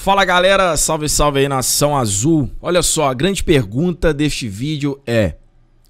Fala galera, salve salve aí nação azul. Olha só, a grande pergunta deste vídeo é: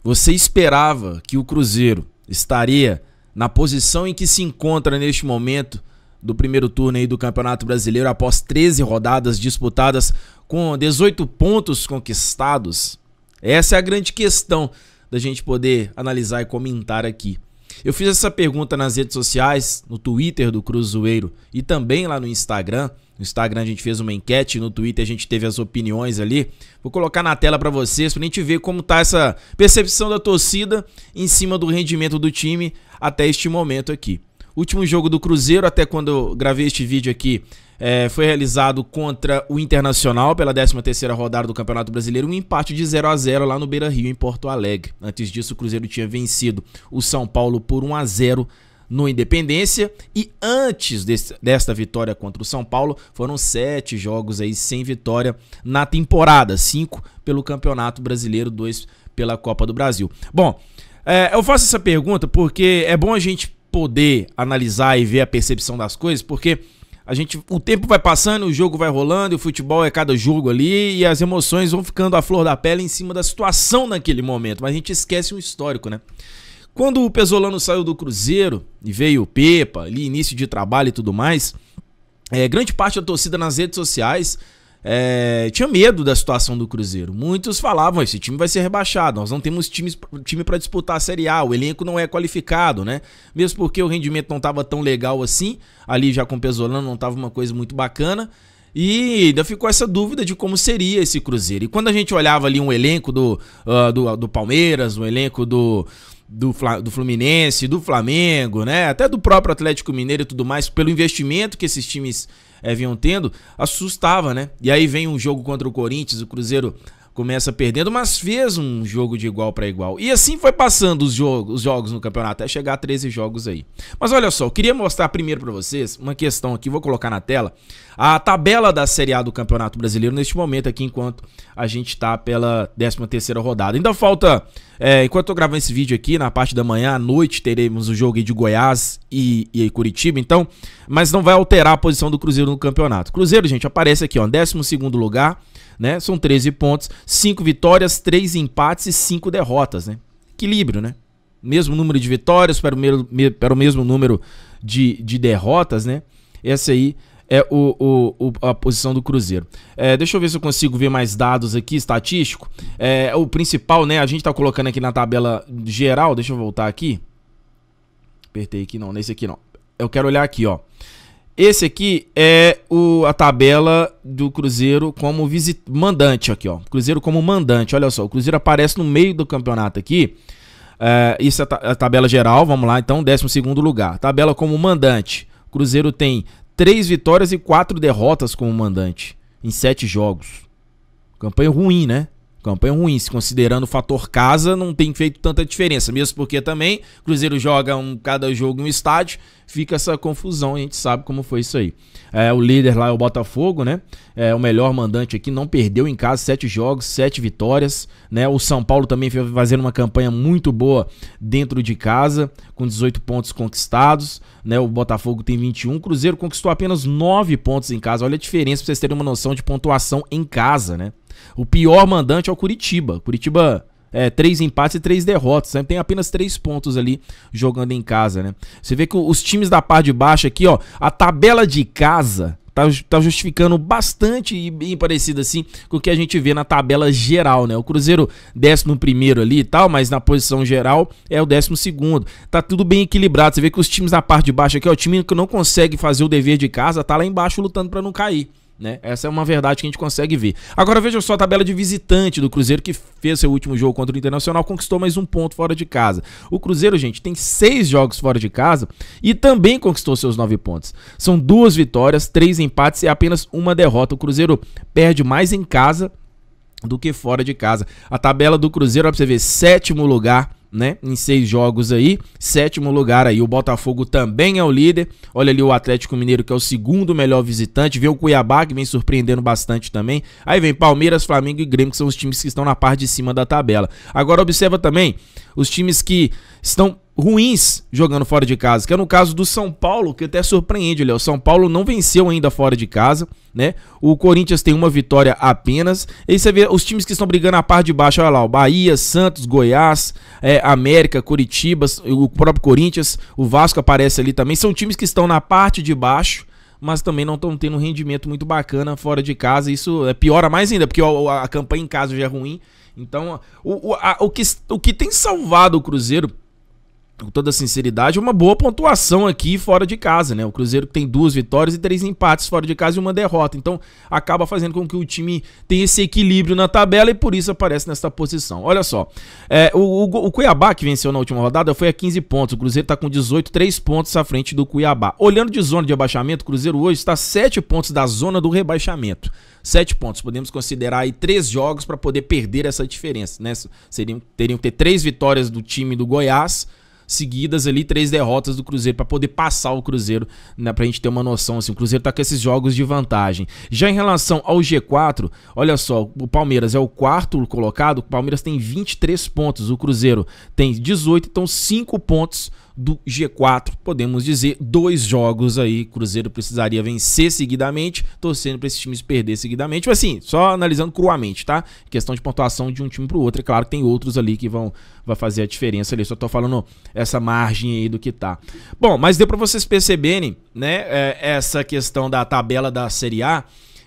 você esperava que o Cruzeiro estaria na posição em que se encontra neste momento do primeiro turno aí do Campeonato Brasileiro após 13 rodadas disputadas com 18 pontos conquistados? Essa é a grande questão da gente poder analisar e comentar aqui. Eu fiz essa pergunta nas redes sociais, no Twitter do Cruzeiro e também lá no Instagram. No Instagram a gente fez uma enquete, no Twitter a gente teve as opiniões ali. Vou colocar na tela para vocês, pra gente ver como tá essa percepção da torcida em cima do rendimento do time até este momento aqui. O último jogo do Cruzeiro, até quando eu gravei este vídeo aqui, foi realizado contra o Internacional pela 13ª rodada do Campeonato Brasileiro, um empate de 0 a 0 lá no Beira-Rio, em Porto Alegre. Antes disso, o Cruzeiro tinha vencido o São Paulo por 1 a 0 no Independência, e antes desta vitória contra o São Paulo, foram 7 jogos aí sem vitória na temporada, 5 pelo Campeonato Brasileiro, 2 pela Copa do Brasil. Bom, eu faço essa pergunta porque é bom a gente poder analisar e ver a percepção das coisas, porque o tempo vai passando, o jogo vai rolando, e o futebol é cada jogo ali, e as emoções vão ficando à flor da pele em cima da situação naquele momento, mas a gente esquece um histórico, né? Quando o Pesolano saiu do Cruzeiro e veio o Pepa, ali início de trabalho e tudo mais, grande parte da torcida nas redes sociais tinha medo da situação do Cruzeiro. Muitos falavam: esse time vai ser rebaixado, nós não temos time para disputar a Série A, o elenco não é qualificado, né? Mesmo porque o rendimento não estava tão legal assim, ali já com o Pesolano não estava uma coisa muito bacana, e ainda ficou essa dúvida de como seria esse Cruzeiro. E quando a gente olhava ali um elenco do Palmeiras, um elenco do Fluminense, do Flamengo, né? Até do próprio Atlético Mineiro e tudo mais, pelo investimento que esses times vinham tendo, assustava, né? E aí vem um jogo contra o Corinthians, o Cruzeiro começa perdendo, mas fez um jogo de igual para igual. E assim foi passando os jogos no campeonato, até chegar a 13 jogos aí. Mas olha só, eu queria mostrar primeiro para vocês uma questão aqui, vou colocar na tela, a tabela da Série A do Campeonato Brasileiro neste momento aqui, enquanto a gente tá pela 13ª rodada. Ainda falta, enquanto eu tô gravando esse vídeo aqui, na parte da manhã, à noite, teremos o jogo aí de Goiás e Curitiba, então, mas não vai alterar a posição do Cruzeiro no campeonato. Cruzeiro, gente, aparece aqui, ó, 12º lugar, né? São 13 pontos, 5 vitórias, 3 empates e 5 derrotas, né? Equilíbrio, né? Mesmo número de vitórias para o mesmo número de derrotas, né? Essa aí é a posição do Cruzeiro. Deixa eu ver se eu consigo ver mais dados aqui, estatístico. O principal, né? A gente tá colocando aqui na tabela geral. Deixa eu voltar aqui. Apertei aqui, não. Nesse aqui não. Eu quero olhar aqui, ó. Esse aqui é a tabela do Cruzeiro como mandante aqui, ó. Cruzeiro como mandante, olha só. O Cruzeiro aparece no meio do campeonato aqui. Isso é a tabela geral, vamos lá, então, 12º lugar. Tabela como mandante. O Cruzeiro tem 3 vitórias e 4 derrotas como mandante em 7 jogos. Campanha ruim, né? Campanha ruim, se considerando o fator casa, não tem feito tanta diferença. Mesmo porque também o Cruzeiro joga cada jogo em um estádio, fica essa confusão, a gente sabe como foi isso aí. O líder lá é o Botafogo, né? O melhor mandante aqui, não perdeu em casa, 7 jogos, 7 vitórias, né? O São Paulo também fazendo uma campanha muito boa dentro de casa, com 18 pontos conquistados, né? O Botafogo tem 21, o Cruzeiro conquistou apenas 9 pontos em casa. Olha a diferença, pra vocês terem uma noção de pontuação em casa, né? O pior mandante é o Curitiba. Curitiba 3 empates e 3 derrotas, né? Tem apenas 3 pontos ali jogando em casa, né? Você vê que os times da parte de baixo aqui, ó, a tabela de casa tá justificando bastante e bem parecido assim com o que a gente vê na tabela geral, né? O Cruzeiro 11º ali e tal, mas na posição geral é o 12º. Tá tudo bem equilibrado. Você vê que os times da parte de baixo aqui, ó, o time que não consegue fazer o dever de casa tá lá embaixo lutando para não cair, né? Essa é uma verdade que a gente consegue ver. Agora veja só a tabela de visitante do Cruzeiro, que fez seu último jogo contra o Internacional, conquistou mais 1 ponto fora de casa. O Cruzeiro, gente, tem 6 jogos fora de casa e também conquistou seus 9 pontos. São 2 vitórias, 3 empates e apenas 1 derrota. O Cruzeiro perde mais em casa do que fora de casa. A tabela do Cruzeiro, ó, pra você ver, 7º lugar, né, em 6 jogos aí, 7º lugar aí. O Botafogo também é o líder. Olha ali o Atlético Mineiro, que é o 2º melhor visitante. Vê o Cuiabá, que vem surpreendendo bastante também. Aí vem Palmeiras, Flamengo e Grêmio, que são os times que estão na parte de cima da tabela. Agora observa também os times que estão ruins jogando fora de casa, que é no caso do São Paulo, que até surpreende, Léo. O São Paulo não venceu ainda fora de casa, né? O Corinthians tem uma vitória apenas. E aí você vê os times que estão brigando a parte de baixo, olha lá, o Bahia, Santos, Goiás, América, Coritiba, o próprio Corinthians, o Vasco aparece ali também. São times que estão na parte de baixo, mas também não estão tendo um rendimento muito bacana fora de casa. Isso piora mais ainda, porque a campanha em casa já é ruim. Então, o que tem salvado o Cruzeiro, com toda sinceridade, uma boa pontuação aqui fora de casa, né? O Cruzeiro tem 2 vitórias e 3 empates fora de casa e uma derrota. Então, acaba fazendo com que o time tenha esse equilíbrio na tabela e por isso aparece nessa posição. Olha só, o Cuiabá, que venceu na última rodada, foi a 15 pontos. O Cruzeiro está com 18, 3 pontos à frente do Cuiabá. Olhando de zona de abaixamento, o Cruzeiro hoje está 7 pontos da zona do rebaixamento. 7 pontos. Podemos considerar aí 3 jogos para poder perder essa diferença, né? Teriam que ter 3 vitórias do time do Goiás seguidas ali, 3 derrotas do Cruzeiro para poder passar o Cruzeiro, né, pra gente ter uma noção, assim, o Cruzeiro tá com esses jogos de vantagem. Já em relação ao G4, olha só, o Palmeiras é o 4º colocado, o Palmeiras tem 23 pontos, o Cruzeiro tem 18, então 5 pontos do G4, podemos dizer, 2 jogos aí, Cruzeiro precisaria vencer seguidamente, torcendo para esses times perder seguidamente, mas assim, só analisando cruamente, tá? Questão de pontuação de um time pro outro, é claro que tem outros ali que vai fazer a diferença ali, só tô falando essa margem aí do que tá. Bom, mas deu para vocês perceberem, né, essa questão da tabela da Série A.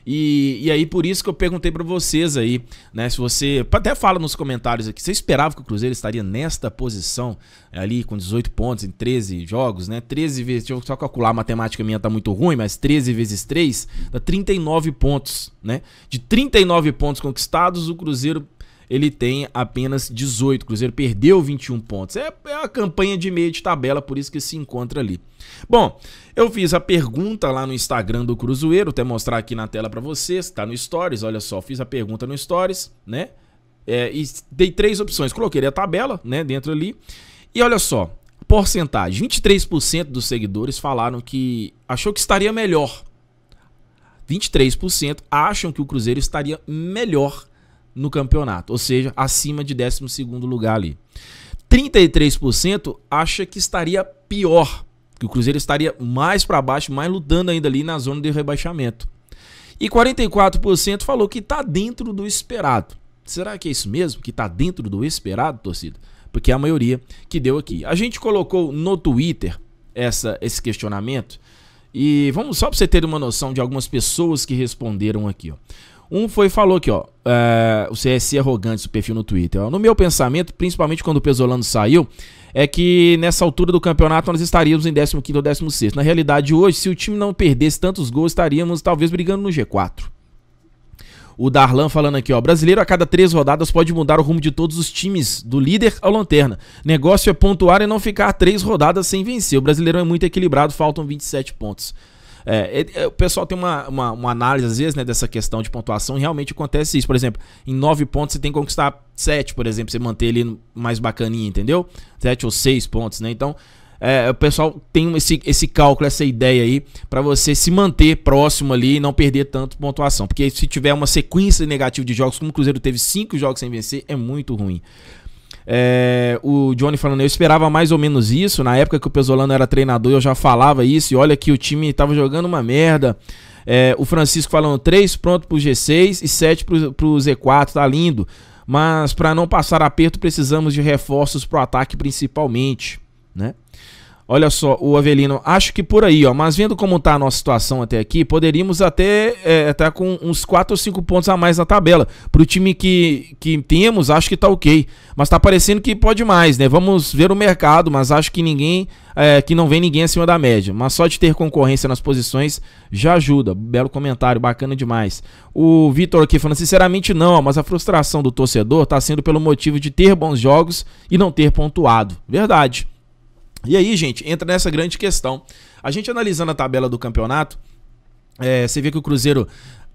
E aí por isso que eu perguntei pra vocês aí, né, se você, até fala nos comentários aqui, você esperava que o Cruzeiro estaria nesta posição, ali com 18 pontos em 13 jogos, né, 13 vezes, deixa eu só calcular, a matemática minha tá muito ruim, mas 13 vezes 3 dá 39 pontos, né, de 39 pontos conquistados, o Cruzeiro ele tem apenas 18, o Cruzeiro perdeu 21 pontos, é a campanha de meio de tabela, por isso que se encontra ali. Bom, eu fiz a pergunta lá no Instagram do Cruzeiro, até mostrar aqui na tela pra vocês, tá no Stories, olha só, fiz a pergunta no Stories, né, e dei 3 opções, coloquei a tabela, né, dentro ali, e olha só, porcentagem, 23% dos seguidores falaram que achou que estaria melhor, 23% acham que o Cruzeiro estaria melhor no campeonato, ou seja, acima de 12º lugar ali. 33% acha que estaria pior, que o Cruzeiro estaria mais para baixo, mais lutando ainda ali na zona de rebaixamento. E 44% falou que está dentro do esperado. Será que é isso mesmo? Que está dentro do esperado, torcida? Porque é a maioria que deu aqui. A gente colocou no Twitter esse questionamento e vamos só para você ter uma noção de algumas pessoas que responderam aqui, ó. Falou aqui, ó, o CSC Arrogantes, o perfil no Twitter, ó, no meu pensamento, principalmente quando o Pesolano saiu, é que nessa altura do campeonato nós estaríamos em 15º ou 16º. Na realidade hoje, se o time não perdesse tantos gols, estaríamos talvez brigando no G4. O Darlan falando aqui, ó, brasileiro a cada 3 rodadas pode mudar o rumo de todos os times, do líder ao lanterna. Negócio é pontuar e não ficar 3 rodadas sem vencer. O brasileiro é muito equilibrado, faltam 27 pontos. O pessoal tem uma análise às vezes, né, dessa questão de pontuação, e realmente acontece isso. Por exemplo, em 9 pontos você tem que conquistar 7, por exemplo, você manter ele mais bacaninha, entendeu? 7 ou 6 pontos, né? Então, o pessoal tem esse cálculo, essa ideia aí, pra você se manter próximo ali e não perder tanto pontuação. Porque se tiver uma sequência negativa de jogos, como o Cruzeiro teve 5 jogos sem vencer, é muito ruim. O Johnny falando, eu esperava mais ou menos isso. Na época que o Pesolano era treinador eu já falava isso, e olha que o time tava jogando uma merda. O Francisco falando 3 pronto pro G6 e 7 pro Z4, tá lindo, mas para não passar aperto precisamos de reforços pro ataque principalmente, né? Olha só, o Avelino, acho que por aí, ó, mas vendo como tá a nossa situação até aqui, poderíamos até tá com uns 4 ou 5 pontos a mais na tabela. Pro time que temos, acho que tá ok, mas tá parecendo que pode mais, né? Vamos ver o mercado, mas acho que que não vem ninguém acima da média. Mas só de ter concorrência nas posições já ajuda. Belo comentário, bacana demais. O Vitor aqui falando, sinceramente não, mas a frustração do torcedor tá sendo pelo motivo de ter bons jogos e não ter pontuado. Verdade. E aí, gente, entra nessa grande questão. A gente analisando a tabela do campeonato, você vê que o Cruzeiro,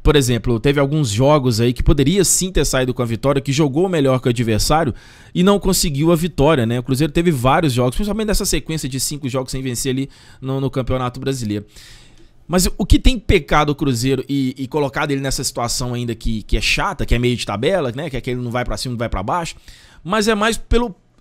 por exemplo, teve alguns jogos aí que poderia sim ter saído com a vitória, que jogou melhor que o adversário e não conseguiu a vitória, né? O Cruzeiro teve vários jogos, principalmente nessa sequência de 5 jogos sem vencer ali no Campeonato Brasileiro. Mas o que tem pecado o Cruzeiro e colocado ele nessa situação ainda que é chata, que é meio de tabela, né? Que é que ele não vai pra cima, não vai pra baixo, mas é mais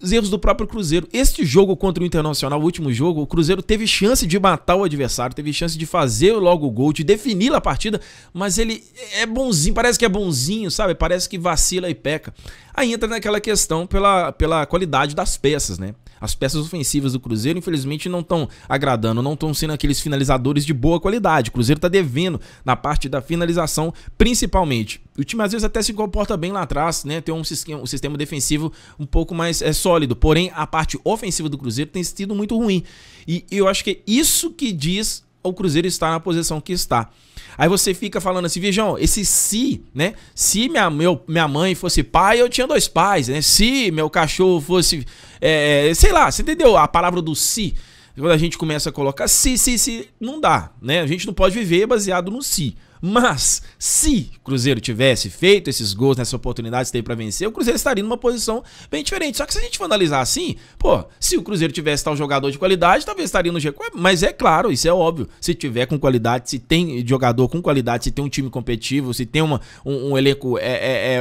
os erros do próprio Cruzeiro. Este jogo contra o Internacional, o último jogo, o Cruzeiro teve chance de matar o adversário, teve chance de fazer logo o gol, de definir a partida, mas ele é bonzinho, parece que é bonzinho, sabe? Parece que vacila e peca. Aí entra naquela questão pela qualidade das peças, né? As peças ofensivas do Cruzeiro, infelizmente, não estão agradando, não estão sendo aqueles finalizadores de boa qualidade. O Cruzeiro está devendo na parte da finalização, principalmente. O time às vezes até se comporta bem lá atrás, né? Tem um sistema defensivo um pouco mais sólido, porém a parte ofensiva do Cruzeiro tem sido muito ruim. E eu acho que é isso que diz o Cruzeiro estar na posição que está. Aí você fica falando assim, Virgão, esse se, né? Se minha mãe fosse pai, eu tinha 2 pais, né? Se meu cachorro fosse, sei lá, você entendeu a palavra do se? Quando a gente começa a colocar se, não dá, né? A gente não pode viver baseado no se. Mas, se o Cruzeiro tivesse feito esses gols nessa oportunidade que teve pra vencer, o Cruzeiro estaria numa posição bem diferente. Só que se a gente for analisar assim, pô, se o Cruzeiro tivesse tal jogador de qualidade, talvez estaria no G4. Mas é claro, isso é óbvio. Se tiver com qualidade, se tem jogador com qualidade, se tem um time competitivo, se tem um elenco,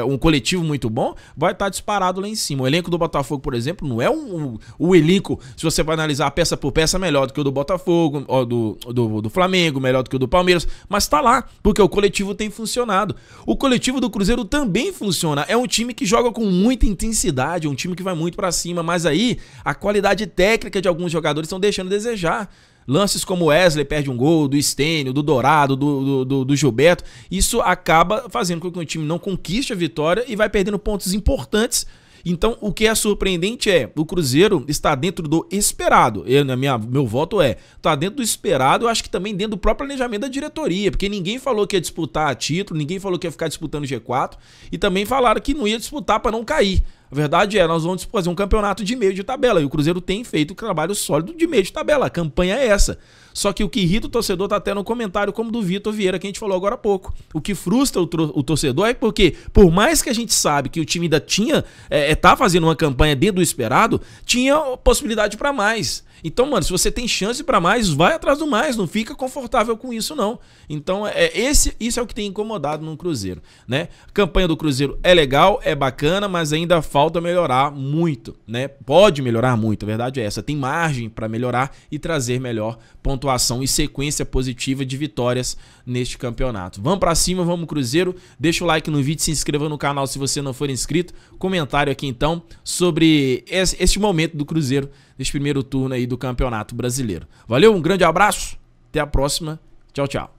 um coletivo muito bom, vai estar disparado lá em cima. O elenco do Botafogo, por exemplo, não é o elenco, se você vai analisar peça por peça, melhor do que o do Botafogo, ou do Flamengo, melhor do que o do Palmeiras, mas tá lá. Porque o coletivo tem funcionado. O coletivo do Cruzeiro também funciona. É um time que joga com muita intensidade, é um time que vai muito pra cima, mas aí a qualidade técnica de alguns jogadores estão deixando a desejar. Lances como o Wesley perde um gol, do Stênio, do Dourado, do Gilberto. Isso acaba fazendo com que o time não conquiste a vitória e vai perdendo pontos importantes. Então, o que é surpreendente é o Cruzeiro está dentro do esperado. Meu voto está dentro do esperado, eu acho que também dentro do próprio planejamento da diretoria, porque ninguém falou que ia disputar título, ninguém falou que ia ficar disputando G4 e também falaram que não ia disputar para não cair. A verdade é, nós vamos fazer um campeonato de meio de tabela e o Cruzeiro tem feito um trabalho sólido de meio de tabela. A campanha é essa. Só que o que irrita o torcedor tá até no comentário, como do Vitor Vieira, que a gente falou agora há pouco. O que frustra o torcedor é porque, por mais que a gente sabe que o time ainda tá fazendo uma campanha dentro do esperado, tinha possibilidade para mais. Então, mano, se você tem chance para mais, vai atrás do mais, não fica confortável com isso, não. Então, isso é o que tem incomodado no Cruzeiro, né? A campanha do Cruzeiro é legal, é bacana, mas ainda falta melhorar muito, né? Pode melhorar muito, a verdade é essa. Tem margem para melhorar e trazer melhor pontuação e sequência positiva de vitórias neste campeonato. Vamos para cima, vamos Cruzeiro. Deixa o like no vídeo, se inscreva no canal se você não for inscrito. Comentário aqui então sobre este momento do Cruzeiro neste primeiro turno aí do Campeonato Brasileiro. Valeu, um grande abraço, até a próxima, tchau, tchau.